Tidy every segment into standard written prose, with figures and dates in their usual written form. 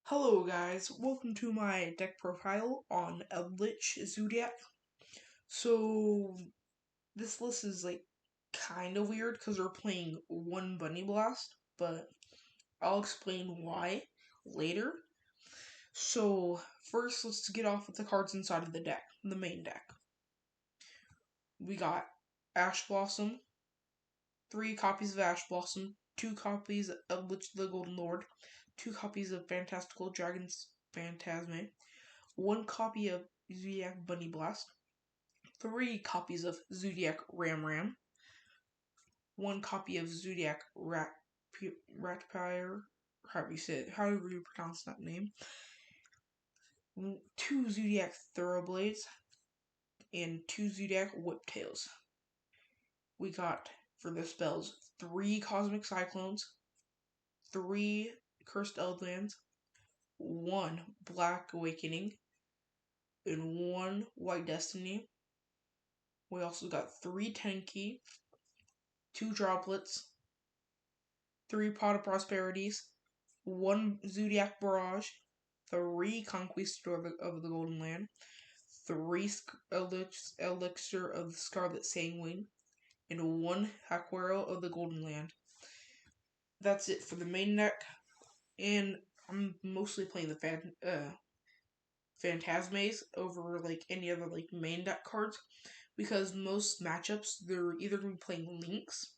Hello guys, welcome to my deck profile on Eldlich zoodiac. So this list is like kind of weird because we're playing one Bunny Blast, but I'll explain why later. So first, let's get off with the cards inside of the deck, the main deck. We got Ash Blossom, 3 copies of Ash Blossom, 2 copies of Eldlich the Golden Lord, 2 copies of Fantastical Dragons Phantasme, 1 copy of Zoodiac Bunny Blast, 3 copies of Zoodiac Ram, 1 copy of Zoodiac Ratpire, however you pronounce that name, 2 Zoodiac Thoroughblades, and 2 Zoodiac Whiptails. We got, for the spells, 3 Cosmic Cyclones, 3 Cursed Eldlands, 1 Black Awakening, and 1 White Destiny. We also got 3 Tenki, 2 Droplets, 3 Pot of Prosperities, 1 Zoodiac Barrage, 3 Conquistador of the Golden Land, 3 Elixir of the Scarlet Sanguine, and 1 Aquero of the Golden Land. That's it for the main deck, and I'm mostly playing the Phantasmes over like any other like main deck cards, because most matchups they're either going to be playing Lynx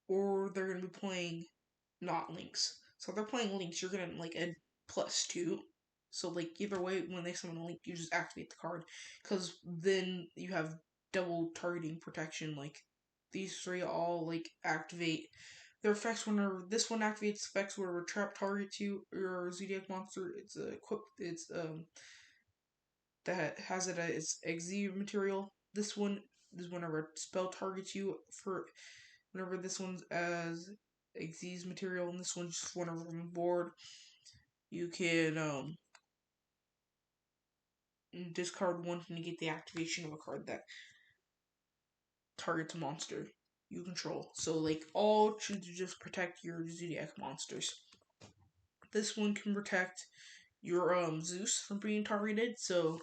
or they're going to be playing not Lynx. So if they're playing Lynx, you're going to like a +2. So like either way, when they summon a Lynx, you just activate the card, because then you have double targeting protection. Like these 3 all like activate their effects whenever this one activates effects whenever trap targets you or a Zoodiac monster. It's equipped. It's that has it as its Exe material. This one is whenever a spell targets you for whenever this one's as Exe's material, and this one's just whenever on the board. You can discard 1 to negate the activation of a card that targets a monster you control. So like all should just protect your Zoodiac monsters. This one can protect your Zeus from being targeted. So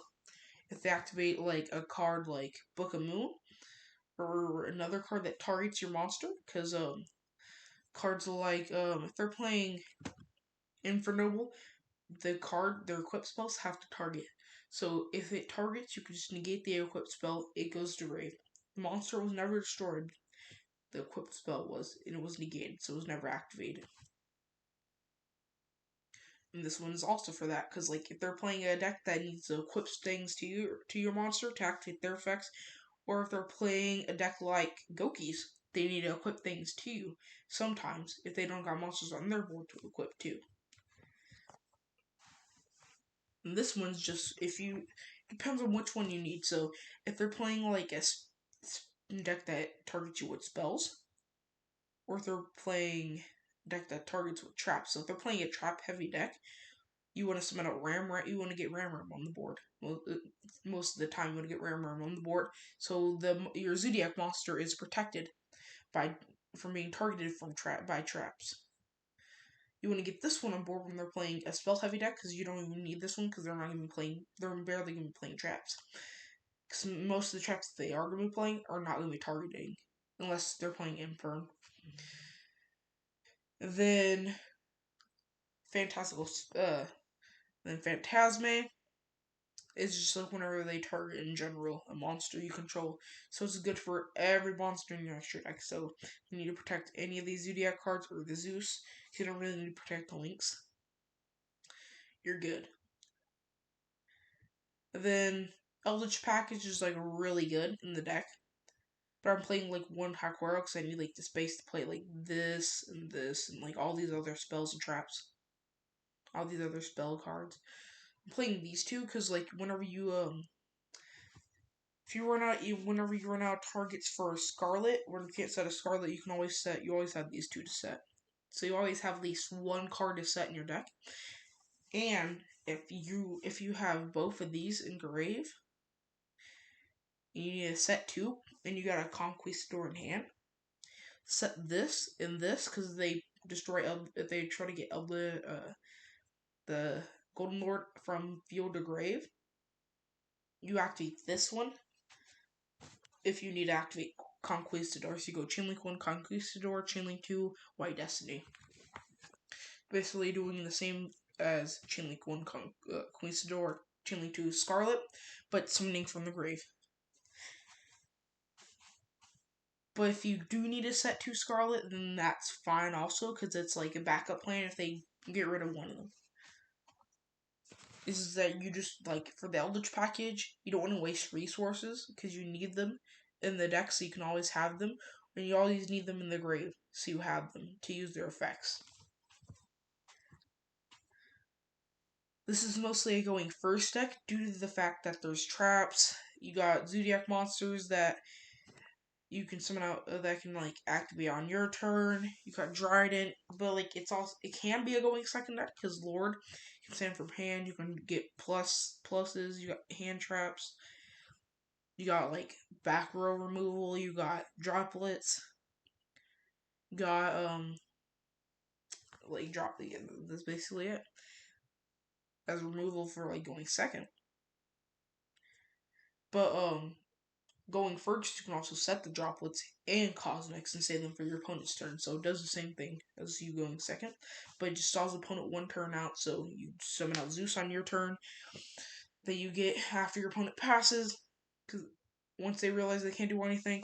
if they activate like a card like Book of Moon or another card that targets your monster, because cards like if they're playing Infernoble, their equipped spells have to target. So if it targets, you can just negate the equipped spell, it goes to grave. The monster was never destroyed, the equipped spell was, and it was negated, so it was never activated. And this one is also for that, because like if they're playing a deck that needs to equip things to your monster to activate their effects, or if they're playing a deck like Goki's, they need to equip things to you sometimes if they don't got monsters on their board to equip to. And this one's just depends on which one you need. So if they're playing like a deck that targets you with spells, or if they're playing a deck that targets with traps. So if they're playing a trap heavy deck, you want to summon a you want to get Ram on the board. Most of the time, you want to get Ram on the board, so your Zoodiac monster is protected from being targeted by traps. You want to get this one on board when they're playing a spell heavy deck, because you don't even need this one, because they're barely going to be playing traps. Because most of the traps they are going to be playing are not going to be targeting, unless they're playing Infern. Then Phantasme is just like whenever they target in general a monster you control. So it's good for every monster in your extra deck. So you need to protect any of these Zoodiac cards or the Zeus. You don't really need to protect the Lynx. You're good. Then Eldlich package is like really good in the deck. But I'm playing like 1 Hakuero because I need like the space to play like this and like all these other spells and traps. All these other spell cards. I'm playing these 2 because like whenever you whenever you run out of targets for a Scarlet, when you can't set a Scarlet, you always have these 2 to set. So you always have at least 1 card to set in your deck. And if you have both of these in grave, you need to set 2, and you got a Conquistador in hand. Set this and this, because they if they try to get the Golden Lord from field to grave, you activate this one. If you need to activate Conquistador, so you go Chain Link 1, Conquistador, Chain Link 2, White Destiny. Basically doing the same as Chain Link 1, Conquistador, Chain Link 2, Scarlet, but summoning from the grave. But if you do need to set 2 Scarlet, then that's fine also, because it's like a backup plan if they get rid of one of them. Is that you just, like, for the Eldlich package, you don't want to waste resources, because you need them in the deck so you can always have them, and you always need them in the grave so you have them to use their effects. This is mostly a going first deck due to the fact that there's traps. You got zoodiac monsters that you can summon out that can like activate on your turn. You got Dryden, but like it can be a going second deck because Lord can stand from hand. You can get pluses. You got hand traps. You got like back row removal. You got droplets. You got like that's basically it as removal for like going second. But going first, you can also set the droplets and cosmics and save them for your opponent's turn. So it does the same thing as you going second, but it just stalls the opponent one turn out. So you summon out Zeus on your turn that you get after your opponent passes. Because once they realize they can't do anything,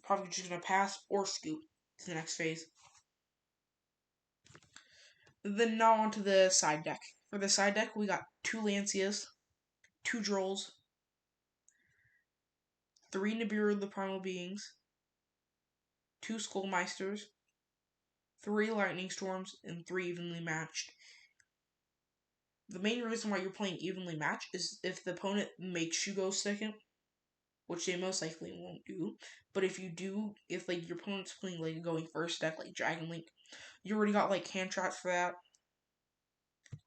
probably just gonna pass or scoop to the next phase. Then now onto the side deck. For the side deck, we got 2 Lancias, 2 Drolls, 3 Nibiru the Primal Beings, 2 Skullmeisters, 3 Lightning Storms, and 3 Evenly Matched. The main reason why you're playing Evenly Matched is if the opponent makes you go second, which they most likely won't do. But if you do, if like your opponent's playing like a going first deck like Dragon Link, you already got like hand traps for that.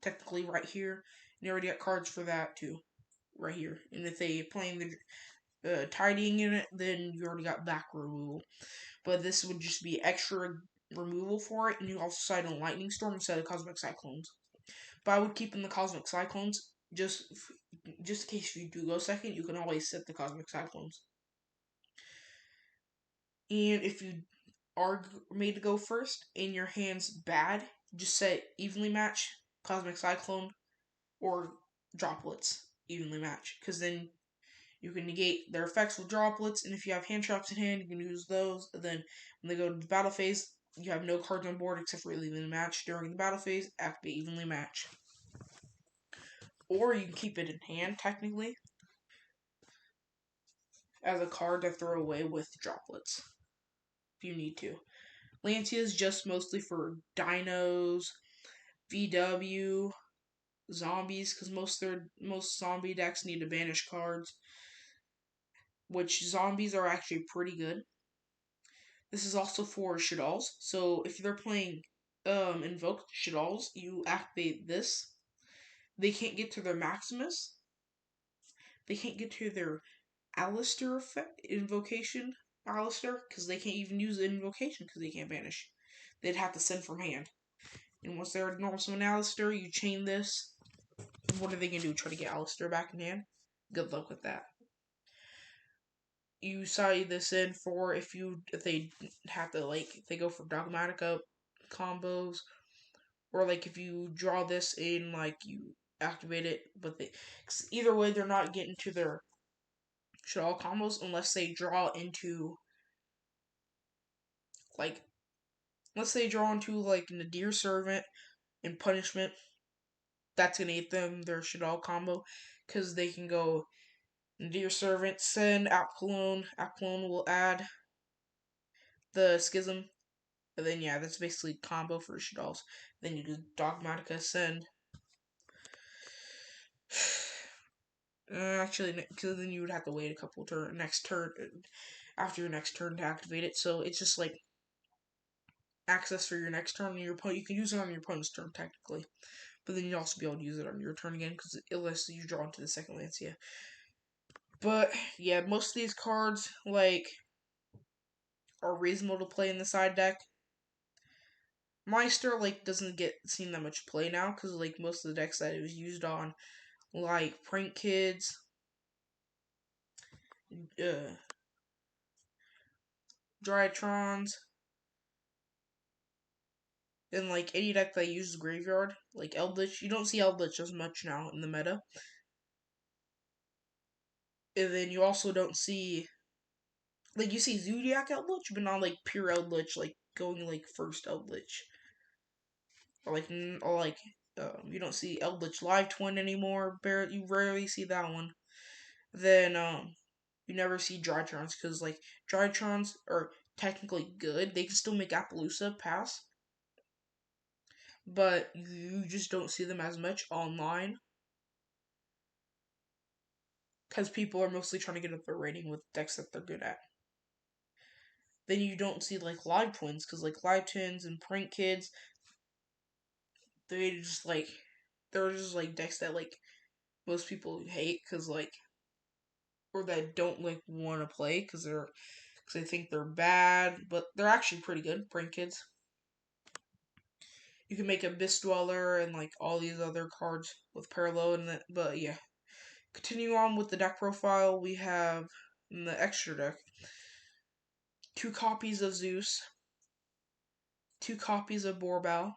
Technically right here. And you already got cards for that too. Right here. And if they playing the tidying in it, then you already got back removal. But this would just be extra removal for it, and you also side on Lightning Storm instead of Cosmic Cyclones. But I would keep in the Cosmic Cyclones just in case you do go second. You can always set the Cosmic Cyclones. And if you are made to go first and your hand's bad, just set Evenly Match, Cosmic Cyclone, or Droplets Evenly Match, because then you can negate their effects with droplets, and if you have hand traps in hand, you can use those. And then when they go to the battle phase, you have no cards on board except for evenly match. During the battle phase, activate evenly match. Or you can keep it in hand, technically, as a card to throw away with droplets, if you need to. Lancia is just mostly for dinos, VW, zombies, because most zombie decks need to banish cards, which zombies are actually pretty good. This is also for Shaddolls. So if they're playing Invoked Shaddolls, you activate this. They can't get to their Maximus. They can't get to their Alistair effect, invocation Alistair, because they can't even use the invocation because they can't banish. They'd have to send from hand. And once they're normal summon Alistair, you chain this. What are they gonna do? Try to get Alistair back in hand? Good luck with that. You side this in for if they have to if they go for Dogmatica combos, or like if you draw this in you activate it, but either way they're not getting to their Shadow combos unless they draw into Nadir Servant and Punishment. That's gonna get them their Shadow combo because they can go Nadir Servant, send Apolone. Apolone will add the Schism. And then yeah, that's basically combo for Shaddolls. Then you do Dogmatica send. Actually, because then you would have to wait a couple after your next turn to activate it. So it's just like access for your next turn. And your opponent, you can use it on your opponent's turn technically, but then you'd also be able to use it on your turn again because unless you draw into the second Lancia. But yeah, most of these cards are reasonable to play in the side deck. Meister like doesn't get seen that much play now because like most of the decks that it was used on, like Prank Kids, uh, Drytrons, and like any deck that uses Graveyard, like Eldlich. You don't see Eldlich as much now in the meta. And then you also don't see like you see zoodiac Eldlich, but not like pure Eldlich, like going like first Eldlich, or like you don't see Eldlich Live Twin anymore. You rarely see that one. Then you never see Drytrons because like Drytrons are technically good. They can still make Appaloosa pass, but you just don't see them as much online because people are mostly trying to get up their rating with decks that they're good at. Then you don't see like Live Twins because like Live Twins and Prank Kids, they just like they're just like decks that like most people hate because like or that don't like want to play because they think they're bad, but they're actually pretty good. Prank Kids. You can make Abyss Dweller and like all these other cards with parallel in it. But yeah, continue on with the deck profile. We have in the extra deck 2 copies of Zeus, 2 copies of Borbal,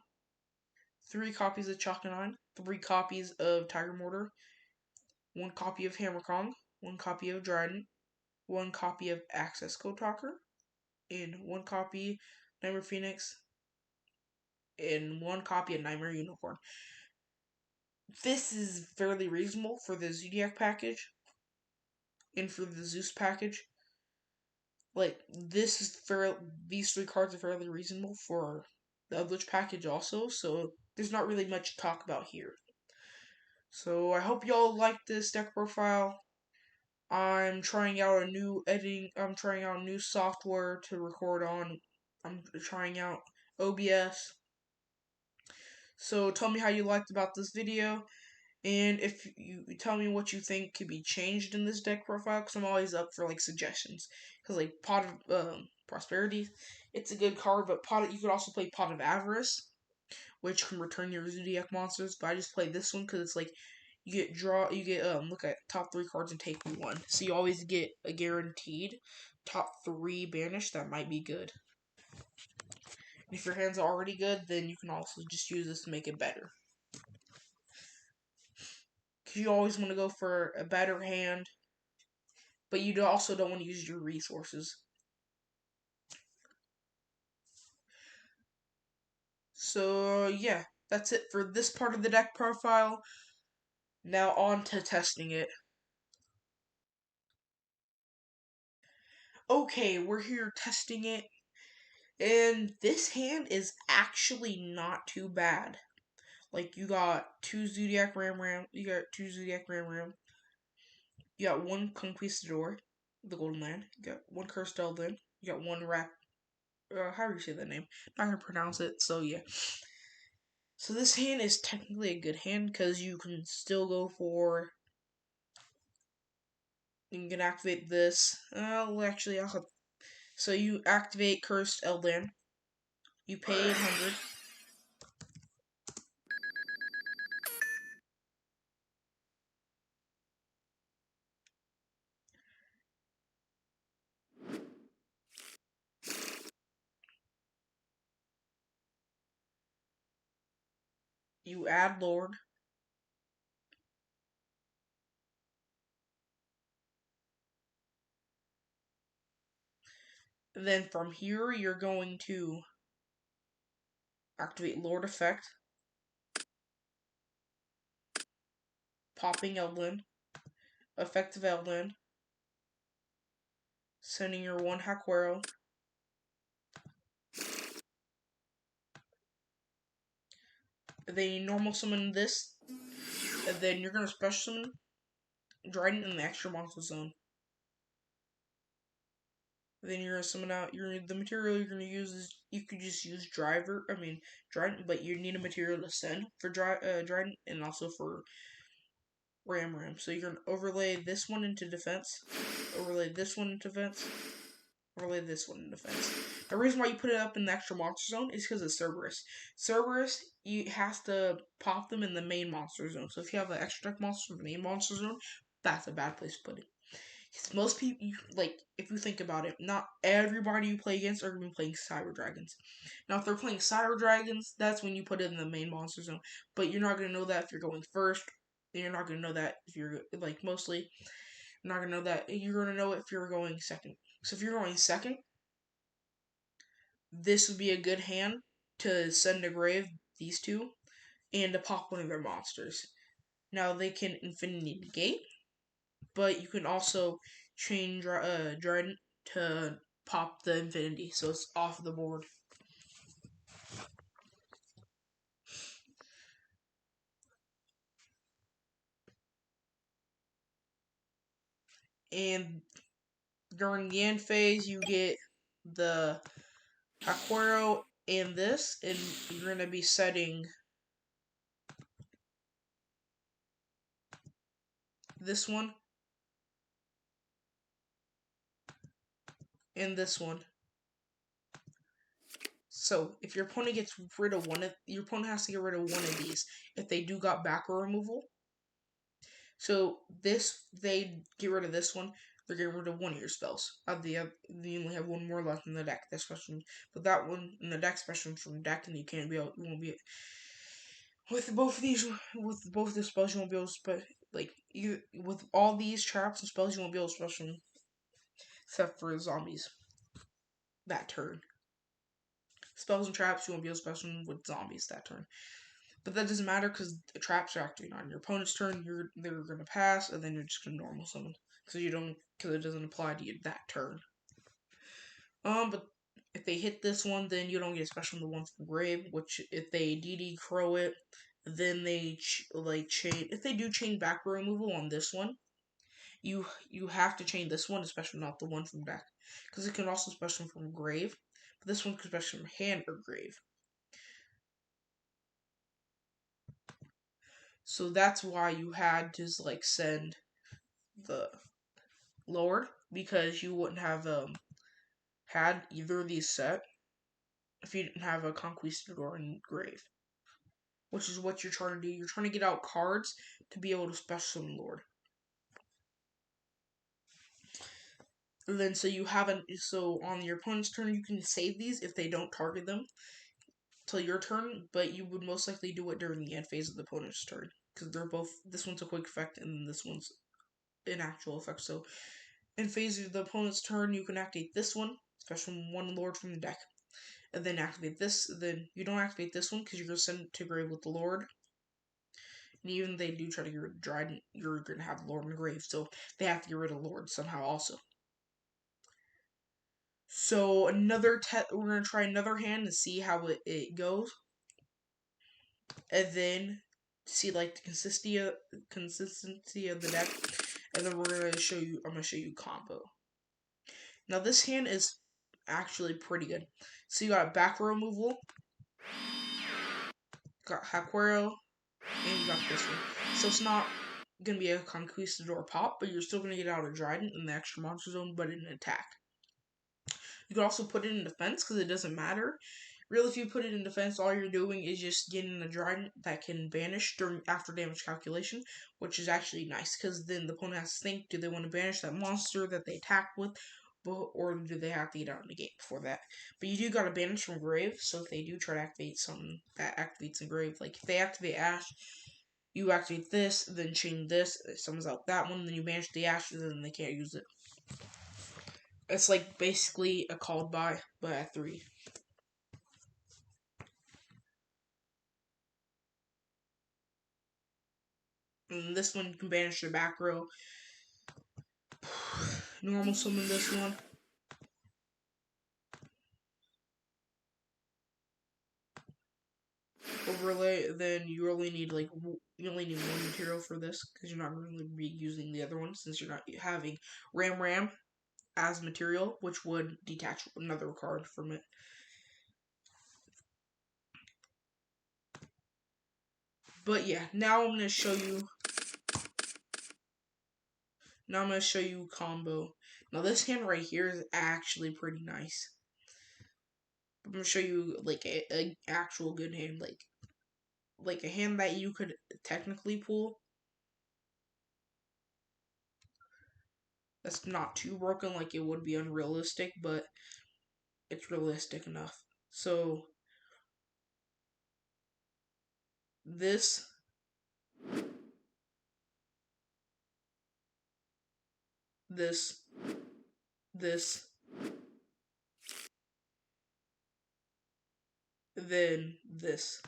3 copies of Chakanine, 3 copies of Tiger Mortar, 1 copy of Hammer Kong, 1 copy of Dryden, 1 copy of Access Code Talker, and 1 copy Nightmare Phoenix, and 1 copy of Nightmare Unicorn. This is fairly reasonable for the Zoodiac package and for the Zeus package. Like this is these 3 cards are fairly reasonable for the Eldlich package also, so there's not really much to talk about here. So I hope y'all like this deck profile. I'm trying out a new editing. I'm trying out new software to record on. I'm trying out OBS. So tell me how you liked about this video, and if you tell me what you think could be changed in this deck profile, because I'm always up for like suggestions. Because like Pot of Prosperity, it's a good card, but you could also play Pot of Avarice, which can return your Zoodiac monsters. But I just play this one because it's like you get look at top 3 cards and take 1, so you always get a guaranteed top 3 banished that might be good. And if your hand's already good, then you can also just use this to make it better. Because you always want to go for a better hand, but you also don't want to use your resources. So yeah, that's it for this part of the deck profile. Now on to testing it. Okay, we're here testing it, and this hand is actually not too bad. Like you got 2 Zoodiac Ram, you got 2 Zoodiac Ram, you got 1 Conquistador, the Golden Land, you got 1 Cursed Eldin, you got 1 how do you say that name? I'm not gonna pronounce it, so yeah. So this hand is technically a good hand because you can still go for. You can activate this. Actually, I'll have. So you activate Cursed Eldin. You pay 800. You add Lord. Then from here, you're going to activate Lord effect. Popping Eldin. Effective Eldin. Sending your 1 Haquero. Then you normal summon this. And then you're going to special summon Dryden in the extra monster zone. Then you're gonna summon out the material you're gonna use is you could just use Dryden, but you need a material to send for Dryden and also for Ram. So you're gonna overlay this one into defense, overlay this one into defense, overlay this one in defense. The reason why you put it up in the extra monster zone is because of Cerberus. Cerberus, you has to pop them in the main monster zone. So if you have an extra deck monster in the main monster zone, that's a bad place to put it. Most people, like, if you think about it, not everybody you play against are going to be playing Cyber Dragons. Now, if they're playing Cyber Dragons, that's when you put it in the main monster zone. But you're not going to know that if you're going first. You're not going to know that if you're, like, mostly. You're not going to know that. You're going to know it if you're going second. So if you're going second, this would be a good hand to send to grave these two and to pop one of their monsters. Now, they can Infinity Negate, but you can also chain Dryden to pop the Infinity, so it's off the board. And during the end phase, you get the Aquaro and this, and you're going to be setting this one and this one. So if your opponent gets rid of your opponent has to get rid of one of these if they do got back row removal. So they get rid of this one, they're getting rid of one of your spells. You only have one more left in the deck. That special, but that one in the deck special from the deck, and you won't be with both the spells. You won't be able to with all these traps and spells. You won't be able to special except for zombies that turn. Spells and traps you won't be able to special with zombies that turn. But that doesn't matter because the traps are activating on your opponent's turn. They're gonna pass, and then you're just gonna normal summon because it doesn't apply to you that turn. But if they hit this one, then you don't get a special the one from grave. Which if they DD Crow it, then they chain. If they do chain back row removal on this one, you have to chain this one, especially not the one from deck, because it can also special from grave. But this one can special from hand or grave. So that's why you had to send the Lord, because you wouldn't have had either of these set if you didn't have a Conquistador in grave. Which is what you're trying to do. You're trying to get out cards to be able to special summon Lord. And then so on your opponent's turn you can save these if they don't target them till your turn, but you would most likely do it during the end phase of the opponent's turn. Because this one's a quick effect and this one's an actual effect. So in phase of the opponent's turn, you can activate this one, special one Lord from the deck. And then activate this. Then you don't activate this one because you're going to send it to grave with the Lord. And even if they do try to get rid of Dryden, you're going to have Lord in grave. So they have to get rid of Lord somehow also. So we're going to try another hand to see how it goes. And then see the consistency of the deck. And then I'm going to show you combo. Now this hand is actually pretty good. So you got back row removal, got Haquero, and you got this one. So it's not gonna be a Conquistador pop, but you're still gonna get out a Dryden in the extra monster zone, but in an attack. You can also put it in defense because it doesn't matter. Really, if you put it in defense, all you're doing is just getting a Dryden that can banish after damage calculation, which is actually nice because then the opponent has to think: do they want to banish that monster that they attacked with, or do they have to get out of the gate before that? But you do got to banish from grave, so if they do try to activate something that activates in grave, like if they activate Ash, you activate this, then chain this, it summons out that one, then you banish the Ash, and then they can't use it. It's like basically a called by, but at 3. And this one you can banish the back row. Normal summon this one. Overlay, then you only need one material for this because you're not going to be using the other one since you're not having Ram as material, which would detach another card from it. But yeah, now I'm going to show you combo. Now this hand right here is actually pretty nice. I'm gonna show you like a actual good hand, like a hand that you could technically pull. That's not too broken, like it would be unrealistic, but it's realistic enough. So this, this, this, then this.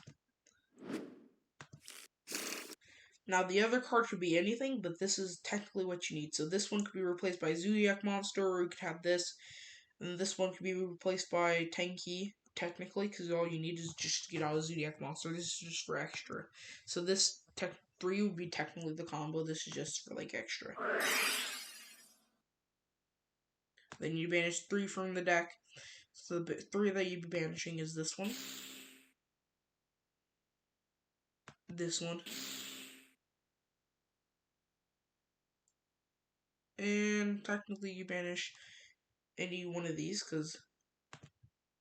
Now the other card could be anything, but this is technically what you need. So this one could be replaced by Zoodiac Monster, or you could have this, and this one could be replaced by Tanky, technically, because all you need is just to get out of Zoodiac Monster. This is just for extra. So this 3 would be technically the combo. This is just for like extra. Then you banish 3 from the deck. So the 3 that you'd be banishing is this one, this one, and technically you banish any one of these, because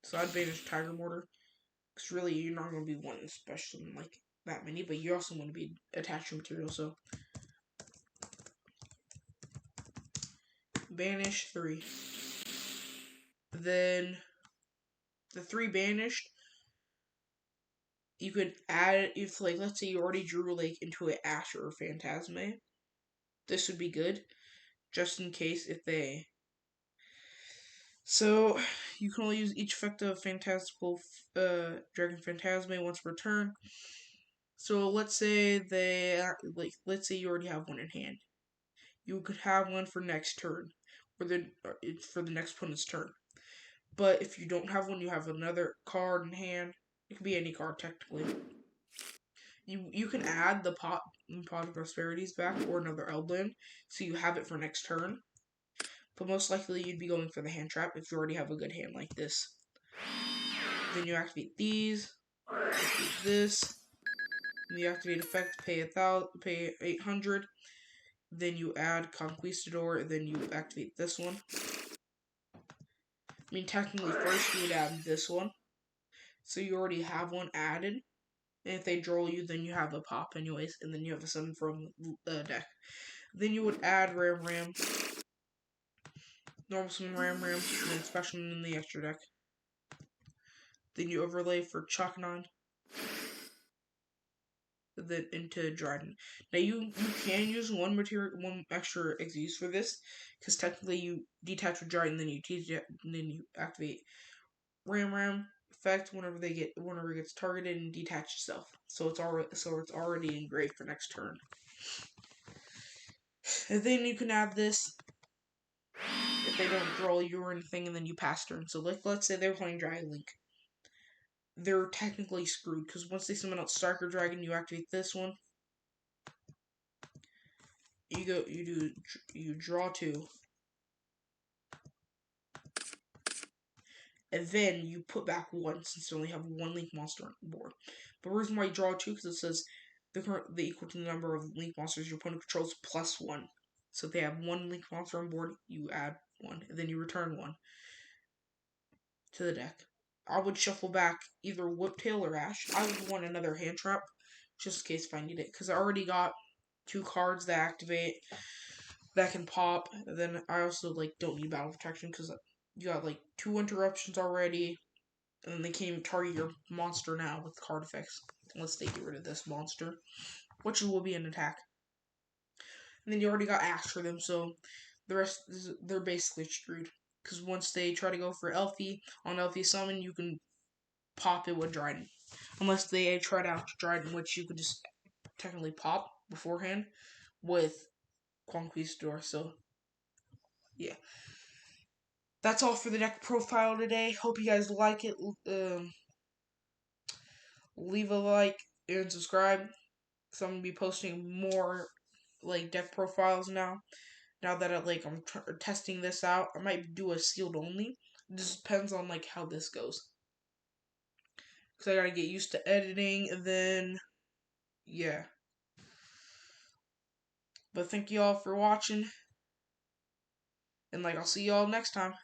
so I'd banish Tiger Mortar, because really you're not going to be wanting special like that many, but you also want to be attaching material, so banish 3. Then the 3 banished, you could add, if like let's say you already drew like into an Ash or a Phantasme, this would be good, just in case if they. So you can only use each effect of Fantastical Dragon Phantasme once per turn. So let's say let's say you already have one in hand. You could have one for next turn, for the next opponent's turn. But if you don't have one, you have another card in hand. It could be any card technically. You can add the pot of Prosperities back or another Eldlich, so you have it for next turn. But most likely you'd be going for the hand trap if you already have a good hand like this. Then you activate these, activate this, and you activate effect, pay 800. Then you add Conquistador, and then you activate this one. I mean, technically first you would add this one, so you already have one added. And if they draw you, then you have a pop anyways, and then you have a summon from the deck. Then you would add Ram, normal summon Ram, and then special in the extra deck. Then you overlay for Chakanon, then into Dryden. Now you can use one extra exuse for this, because technically you detach with Dryden, then you activate Ram effect whenever it gets targeted and detach itself. So it's already engraved for next turn. And then you can add this if they don't draw you or anything, and then you pass turn. So let's say they're playing Dragon Link. They're technically screwed, because once they summon out Striker Dragon, you activate this one. You draw 2. And then you put back 1, since you only have 1 Link monster on the board. But the reason why you draw 2, because it says the equal to the number of Link monsters your opponent controls plus 1. So if they have 1 Link monster on board, you add 1, and then you return 1 to the deck. I would shuffle back either Whiptail or Ash. I would want another hand trap, just in case if I need it, because I already got 2 cards that activate, that can pop. And then I also don't need battle protection, because you got 2 interruptions already, and then they can't even target your monster now with card effects, unless they get rid of this monster, which will be an attack. And then you already got Ash for them, so the rest they're basically screwed. Because once they try to go for Elfie, on Elfie Summon, you can pop it with Dryden. Unless they tried out Dryden, which you could just technically pop beforehand with Conquistador. So, yeah. That's all for the deck profile today. Hope you guys like it. Leave a like and subscribe, because I'm going to be posting more deck profiles now. Now that I'm testing this out, I might do a sealed only. It just depends on how this goes, because I gotta get used to editing, and then yeah. But thank you all for watching. And I'll see y'all next time.